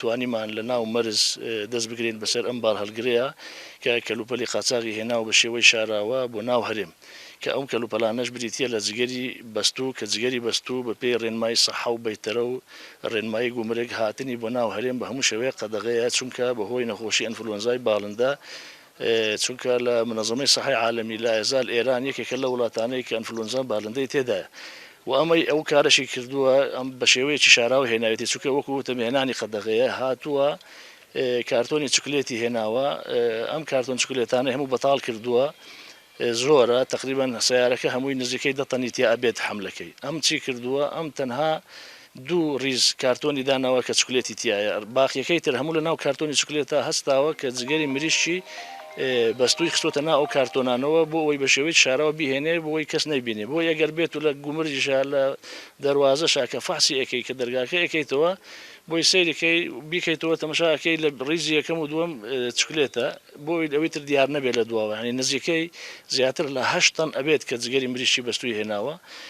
توانیمان لە ناو مەرز دەست بگرین بەسەر ئەم باڵ هەڵگرەیە کە کەلوپەلی قاچاغی هێناو بە شێوەی شاراوە بۆ ناو هەرێم کە ئەم کەلوپەلانەش بریتە لە جگەری بەستوو کە جگەری بەستوو بە پێی ڕێنمای سەحە و بەیتەرە و ڕێنمایی گومرگ هاتنی بۆ ناو هەرێم بە هەموو شێوەیە قەدەغەیە چونکە بەهۆی نەخۆشی ئەنفلۆنزای باڵندە چونکە لە منەظەمەی سەحەی عالەمی لا ئێزال ئێران یەکێکە لە وڵاتانەی کە ئەنفلۆنزا باڵندەی تێدایە و ئەمەی ئەو کارەشی کردووە ئەم بە شێوەیەکی شاراوە هێناوێتی چونکە وەکو تەمێنانی قەدەغەیە هاتووە کارتۆنی چکلێتی هێناوە ئەم کارتۆن چکلێتانە هەموو بەتاڵ کردووە زۆرە تقریبان سیارەکە هەمووی نزیکەی دەتەنی تیا ئەبێت حملەکەی ئەم چی کردووە ئەم تەنها دوو ڕیز کارتۆنی داناوە کە چکلێتی تایە باقیەکەی تر هەموو لە ناو کارتۆنی چکلێتە هەستاوە کە جگەری مریشی بەستوی خستۆتە نا ئەو کارتۆنانەوە بۆ ئەوی بە شێوەی شاراوە بیهێنێ بۆی کەس نەیبینێ بۆ ئەگەر بێت و لە گومرجیشا لە دەواازە شاکە فاسی ئەەکەی کە دەرگاکە ئەەکەیتەوە بۆی سیرەکەی بیکەیتەوە تەمەشاکەی لە ڕیزی یەکەم و دووەم چکلێتە بۆی ئەوەی تر دیار نەبێت لە دواوە ینی نزیکەی زیاتر لە 8 تەن ئەبێت کە جگەری مریشی بەستوی هێناوە